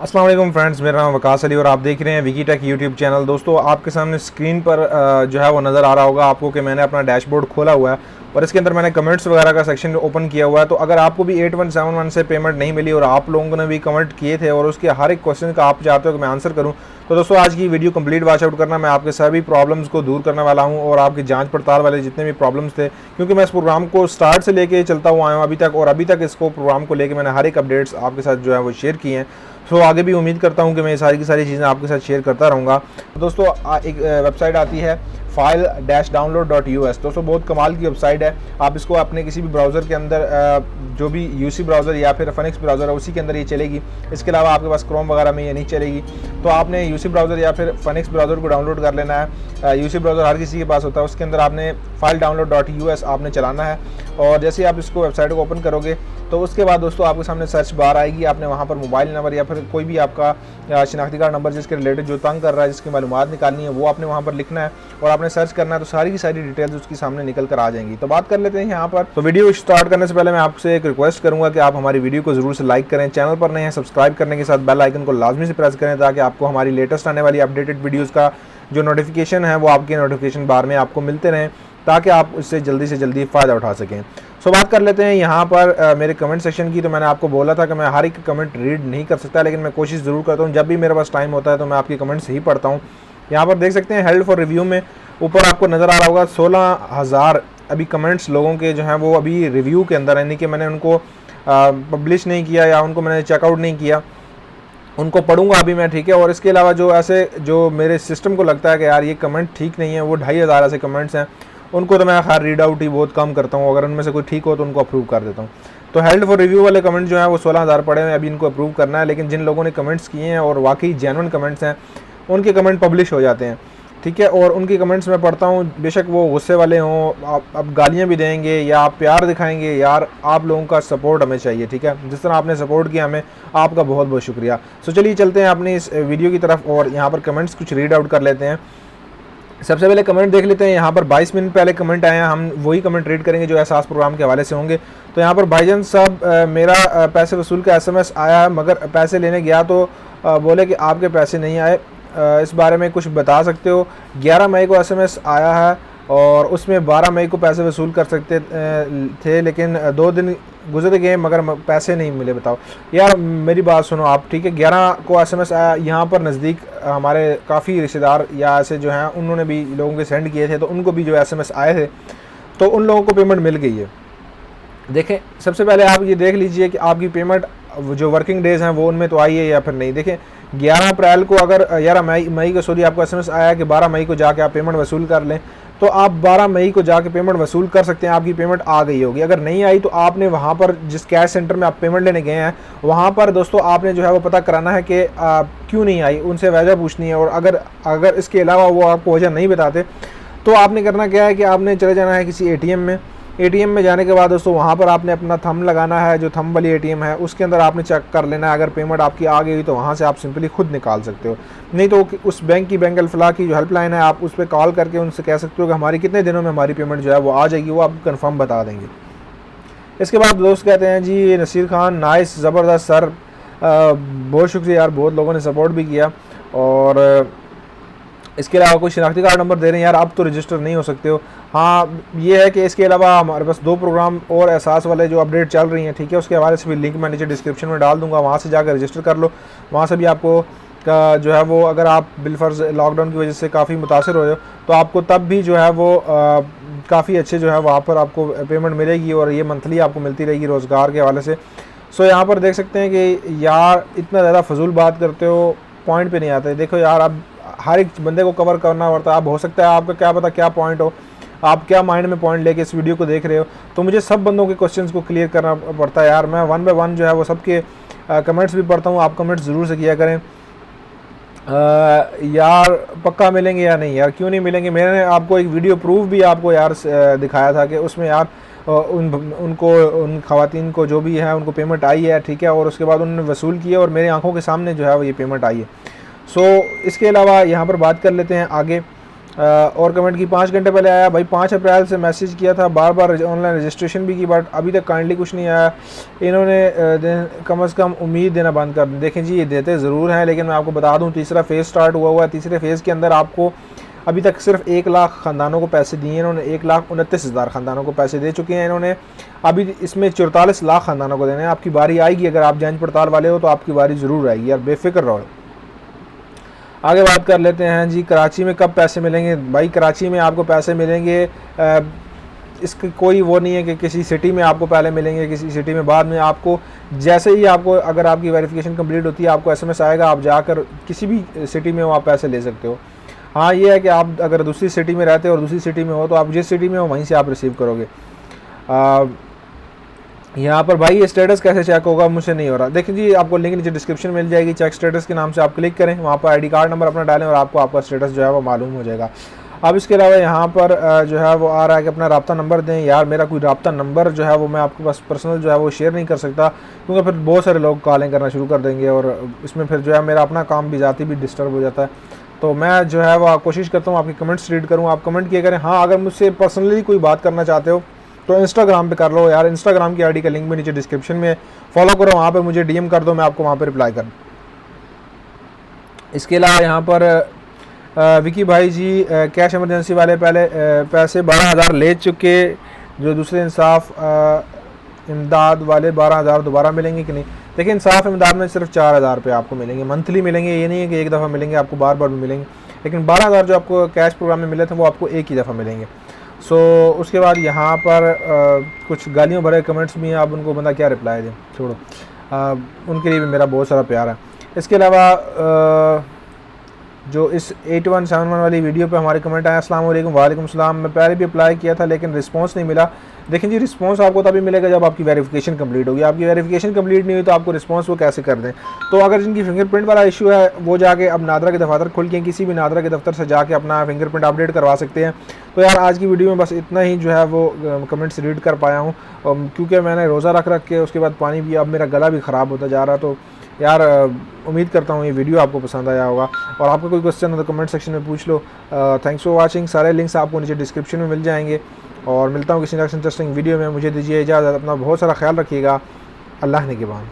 अस्सलाम वालेकुम फ्रेंड्स, मेरा नाम वकास अली और आप देख रहे हैं विकी टेक यूट्यूब चैनल। दोस्तों, आपके सामने स्क्रीन पर जो है वो नज़र आ रहा होगा आपको कि मैंने अपना डैशबोर्ड खोला हुआ है और इसके अंदर मैंने कमेंट्स वगैरह का सेक्शन ओपन किया हुआ है। तो अगर आपको भी 8171 से पेमेंट नहीं मिली और आप लोगों ने भी कमेंट किए थे और उसके हर एक क्वेश्चन का आप चाहते हो कि मैं आंसर करूँ, तो दोस्तों आज की वीडियो कंप्लीट वॉच आउट करना। मैं आपके सभी प्रॉब्लम्स को दूर करने वाला हूं और आपकी जांच पड़ताल वाले जितने भी प्रॉब्लम्स थे, क्योंकि मैं इस प्रोग्राम को स्टार्ट से लेके चलता हुआ आया हूं अभी तक, और अभी तक इसको प्रोग्राम को लेके मैंने हर एक अपडेट्स आपके साथ जो है वो शेयर किए हैं। सो आगे भी उम्मीद करता हूं कि मैं सारी की सारी चीज़ें आपके साथ शेयर करता रहूँगा। तो दोस्तों एक वेबसाइट आती है file-download.us। दोस्तों बहुत कमाल की वेबसाइट है। आप इसको अपने किसी भी ब्राउज़र के अंदर जो भी यूसी ब्राउज़र या फिर फनिक्स ब्राउज़र है उसी के अंदर ये चलेगी। इसके अलावा आपके पास क्रोम वगैरह में ये नहीं चलेगी। तो आपने यूसी ब्राउज़र या फिर फनिक्स ब्राउज़र को डाउनलोड कर लेना है। यूसी ब्राउज़र हर किसी के पास होता है। उसके अंदर आपने file-download.us आपने चलाना है और जैसे ही आप इसको वेबसाइट को ओपन करोगे तो उसके बाद दोस्तों आपके सामने सर्च बार आएगी। आपने वहाँ पर मोबाइल नंबर या फिर कोई भी आपका शिनाख्ती कार्ड नंबर जिसके रिलेटेड जो तंग कर रहा है, जिसकी मालूमात निकालनी है, वो आपने वहाँ पर लिखना है और आपने सर्च करना है। तो सारी की सारी डिटेल्स उसकी सामने निकल कर आ जाएंगी। तो बात कर लेते हैं यहाँ पर। तो वीडियो स्टार्ट करने से पहले मैं आपसे एक रिक्वेस्ट करूँगा कि आप हमारी वीडियो को जरूर से लाइक करें। चैनल पर नए हैं सब्सक्राइब करने के साथ बेल आइकन को लाजमी से प्रेस करें ताकि आपको हमारी लेटेस्ट आने वाली अपडेटेड वीडियोज़ का जो नोटिफिकेशन है वो आपके नोटिफिकेशन बार में आपको मिलते रहें ताकि आप उससे जल्दी से जल्दी फ़ायदा उठा सकें। सो बात कर लेते हैं यहाँ पर मेरे कमेंट सेक्शन की। तो मैंने आपको बोला था कि मैं हर एक कमेंट रीड नहीं कर सकता, लेकिन मैं कोशिश ज़रूर करता हूँ। जब भी मेरे पास टाइम होता है तो मैं आपके कमेंट्स ही पढ़ता हूँ। यहाँ पर देख सकते हैं हेल्ड फॉर रिव्यू में ऊपर आपको नज़र आ रहा होगा 16,000 अभी कमेंट्स लोगों के जो हैं वो अभी रिव्यू के अंदर, यानी कि मैंने उनको पब्लिश नहीं किया या उनको मैंने चेकआउट नहीं किया, उनको पढ़ूंगा अभी मैं, ठीक है। और इसके अलावा जो ऐसे जो मेरे सिस्टम को लगता है कि यार ये कमेंट ठीक नहीं है, वो 2,500 ऐसे कमेंट्स हैं, उनको तो मैं खैर रीड आउट ही बहुत कम करता हूँ। अगर उनमें से कोई ठीक हो तो उनको अप्रूव कर देता हूँ। तो हेल्ड फॉर रिव्यू वाले कमेंट जो हैं वो 16,000 पड़े हैं, अभी इनको अप्रूव करना है। लेकिन जिन लोगों ने कमेंट्स किए हैं और वाकई जेन्युइन कमेंट्स हैं उनके कमेंट पब्लिश हो जाते हैं, ठीक है। और उनकी कमेंट्स मैं पढ़ता हूँ, बेशक वो गुस्से वाले हों, आप गालियाँ भी देंगे या आप प्यार दिखाएंगे, यार आप लोगों का सपोर्ट हमें चाहिए, ठीक है। जिस तरह आपने सपोर्ट किया हमें, आपका बहुत बहुत शुक्रिया। सो चलिए चलते हैं अपनी इस वीडियो की तरफ और यहाँ पर कमेंट्स कुछ रीड आउट कर लेते हैं। सबसे पहले कमेंट देख लेते हैं। यहाँ पर 22 मिनट पहले कमेंट आए हैं, हम वही कमेंट रीड करेंगे जो एहसास प्रोग्राम के हवाले से होंगे। तो यहाँ पर भाईजान साहब, मेरा पैसे वसूल का SMS आया है मगर पैसे लेने गया तो बोले कि आपके पैसे नहीं आए, इस बारे में कुछ बता सकते हो। 11 मई को SMS आया है और उसमें 12 मई को पैसे वसूल कर सकते थे, लेकिन 2 दिन गुजर गए मगर पैसे नहीं मिले। बताओ यार, मेरी बात सुनो आप, ठीक है। 11 को SMS आया, यहाँ पर नज़दीक हमारे काफ़ी रिश्तेदार या ऐसे जो हैं उन्होंने भी लोगों के सेंड किए थे, तो उनको भी जो SMS आए थे तो उन लोगों को पेमेंट मिल गई है। देखें, सबसे पहले आप ये देख लीजिए कि आपकी पेमेंट जो वर्किंग डेज़ हैं वो उनमें तो आई है या फिर नहीं। देखें 11 अप्रैल को अगर 11 मई को सॉरी आपको SMS आया कि 12 मई को जाके आप पेमेंट वसूल कर लें, तो आप 12 मई को जाके पेमेंट वसूल कर सकते हैं, आपकी पेमेंट आ गई होगी। अगर नहीं आई तो आपने वहाँ पर जिस कैश सेंटर में आप पेमेंट लेने गए हैं वहाँ पर दोस्तों आपने जो है वो पता कराना है कि क्यों नहीं आई, उनसे वजह पूछनी है। और अगर इसके अलावा वो आपको वजह नहीं बताते तो आपने करना क्या है कि आपने चले जाना है किसी ATM में। ATM में जाने के बाद दोस्तों वहाँ पर आपने अपना थंब लगाना है, जो थंब वाली ATM है उसके अंदर आपने चेक कर लेना है। अगर पेमेंट आपकी आ गई तो वहाँ से आप सिंपली खुद निकाल सकते हो, नहीं तो उस बैंक अल-फलाह की जो हेल्पलाइन है आप उस पर कॉल करके उनसे कह सकते हो कि हमारी कितने दिनों में हमारी पेमेंट जो है वो आ जाएगी, वो आपको कन्फर्म बता देंगे। इसके बाद दोस्त कहते हैं जी नसीर खान नाइस, ज़बरदस्त सर, बहुत शुक्रिया यार, बहुत लोगों ने सपोर्ट भी किया। और इसके अलावा कोई शिनाख्ती कार्ड नंबर दे रहे हैं यार, अब तो रजिस्टर नहीं हो सकते हो। हाँ ये है कि इसके अलावा हमारे पास 2 प्रोग्राम और एहसास वाले जो अपडेट चल रही हैं, ठीक है, उसके हवाले से भी लिंक मैं नीचे डिस्क्रिप्शन में डाल दूंगा, वहाँ से जाकर रजिस्टर कर लो। वहाँ से भी आपको का जो है वो, अगर आप बिलफर्ज लॉकडाउन की वजह से काफ़ी मुतासर हो तो आपको तब भी जो है वो काफ़ी अच्छे जो है वहाँ पर आपको पेमेंट मिलेगी और ये मंथली आपको मिलती रहेगी रोज़गार के हवाले से। सो यहाँ पर देख सकते हैं कि यार इतना ज़्यादा फजूल बात करते हो, पॉइंट पे नहीं आते। देखो यार, अब हर एक बंदे को कवर करना पड़ता है। अब हो सकता है आपका क्या पता क्या पॉइंट हो, आप क्या माइंड में पॉइंट लेके इस वीडियो को देख रहे हो, तो मुझे सब बंदों के क्वेश्चंस को क्लियर करना पड़ता है यार। मैं 1 बाय 1 जो है वो सबके कमेंट्स भी पढ़ता हूँ, आप कमेंट्स ज़रूर से किया करें। यार पक्का मिलेंगे या नहीं, यार क्यों नहीं मिलेंगे। मैंने आपको एक वीडियो प्रूफ भी आपको यार दिखाया था कि उसमें यार उन ख़वातीन को जो भी है उनको पेमेंट आई है, ठीक है, और उसके बाद उन्होंने वसूल किया और मेरे आंखों के सामने जो है वो ये पेमेंट आई है। सो इसके अलावा यहाँ पर बात कर लेते हैं आगे। और कमेंट की 5 घंटे पहले आया भाई, 5 अप्रैल से मैसेज किया था, बार बार ऑनलाइन रजिस्ट्रेशन भी की, बट अभी तक काइंडली कुछ नहीं आया। इन्होंने कम से कम उम्मीद देना बंद कर दी। देखें जी, ये देते ज़रूर हैं, लेकिन मैं आपको बता दूं तीसरा फेज़ स्टार्ट हुआ है। तीसरे फेज़ के अंदर आपको अभी तक सिर्फ 1 लाख ख़ानदानों को पैसे दिए हैं इन्होंने। 1,29,000 ख़ानदानों को पैसे दे चुके हैं इन्होंने। अभी इसमें 44 लाख ख़ानदानों को देने हैं। आपकी बारी आएगी, अगर आप जांच पड़ताल वाले हो तो आपकी बारी ज़रूर आएगी यार, बेफिक्र रहो। आगे बात कर लेते हैं जी, कराची में कब पैसे मिलेंगे। भाई कराची में आपको पैसे मिलेंगे, इसकी कोई वो नहीं है कि किसी सिटी में आपको पहले मिलेंगे, किसी सिटी में बाद में। आपको जैसे ही आपको, अगर आपकी वेरिफिकेशन कंप्लीट होती है, आपको SMS आएगा, आप जाकर किसी भी सिटी में हो आप पैसे ले सकते हो। हाँ ये है कि आप अगर दूसरी सिटी में रहते हो और दूसरी सिटी में हो तो आप जिस सिटी में हो वहीं से आप रिसीव करोगे। यहाँ पर भाई ये स्टेटस कैसे चेक होगा, मुझसे नहीं हो रहा। देखिए जी, आपको लिंक नीचे डिस्क्रिप्शन मिल जाएगी, चेक स्टेटस के नाम से आप क्लिक करें, वहाँ पर ID कार्ड नंबर अपना डालें और आपको आपका स्टेटस जो है वो मालूम हो जाएगा। अब इसके अलावा यहाँ पर जो है वो आ रहा है कि अपना रब्ता नंबर दें। यार मेरा कोई रब्ता नंबर जो है वो मैं आपके पास पर्सनल जो है वो शेयर नहीं कर सकता, क्योंकि फिर बहुत सारे लोग कॉलिंग करना शुरू कर देंगे और इसमें फिर जो है मेरा अपना काम भी ज़ाती भी डिस्टर्ब हो जाता है। तो मैं जो है वो कोशिश करता हूँ आपके कमेंट्स रीड करूँ, आप कमेंट किया करें। हाँ अगर मुझसे पर्सनली कोई बात करना चाहते हो तो इंस्टाग्राम पे कर लो यार, इंस्टाग्राम की ID का लिंक भी नीचे डिस्क्रिप्शन में, फॉलो करो, वहाँ पे मुझे DM कर दो, मैं आपको वहाँ पे रिप्लाई करूँ। इसके अलावा यहाँ पर विकी भाई जी कैश इमरजेंसी वाले पहले पैसे 12,000 ले चुके, जो दूसरे इंसाफ इमदाद वाले 12,000 दोबारा मिलेंगे कि नहीं। देखिए इंसाफ इमदाद में सिर्फ 4,000 रुपये आपको मिलेंगे, मंथली मिलेंगे, ये नहीं है कि एक दफ़ा मिलेंगे, आपको बार बार भी मिलेंगे। लेकिन 12,000 जो आपको कैश प्रोग्राम में मिले थे वो आपको एक ही दफ़ा मिलेंगे। सो उसके बाद यहाँ पर कुछ गालियों भरे कमेंट्स भी हैं, अब उनको बंदा क्या रिप्लाई दें, छोड़ो, उनके लिए भी मेरा बहुत सारा प्यार है। इसके अलावा जो इस 8171 वाली वीडियो पे हमारे कमेंट आए, अस्सलाम वालेकुम। वालेकुम सलाम। मैं पहले भी अप्लाई किया था लेकिन रिस्पांस नहीं मिला। देखें जी, रिस्पांस आपको तभी मिलेगा जब आपकी वेरिफिकेशन कंप्लीट होगी। आपकी वेरिफिकेशन कंप्लीट नहीं हुई तो आपको रिस्पांस वो कैसे कर दें। तो अगर जिनकी फिंगरप्रिंट वाला इशू है वो जाके अब नादरा के दफ्तर खुल के किसी भी नादरा के दफ्तर से जाके अपना फिंगरप्रिंट अपडेट करवा सकते हैं। तो यार आज की वीडियो में बस इतना ही जो है वो कमेंट्स रीड कर पाया हूँ, क्योंकि मैंने रोज़ा रख के उसके बाद पानी पिया, अब मेरा गला भी ख़राब होता जा रहा। तो यार उम्मीद करता हूँ ये वीडियो आपको पसंद आया होगा, और आपका कोई क्वेश्चन हो तो कमेंट सेक्शन में पूछ लो। Thanks for watching. सारे लिंक्स आपको नीचे डिस्क्रिप्शन में मिल जाएंगे, और मिलता हूँ किसी नेक्स्ट इंटरेस्टिंग वीडियो में। मुझे दीजिए इजाज़त, अपना बहुत सारा ख्याल रखिएगा। अल्लाह ने के बाद।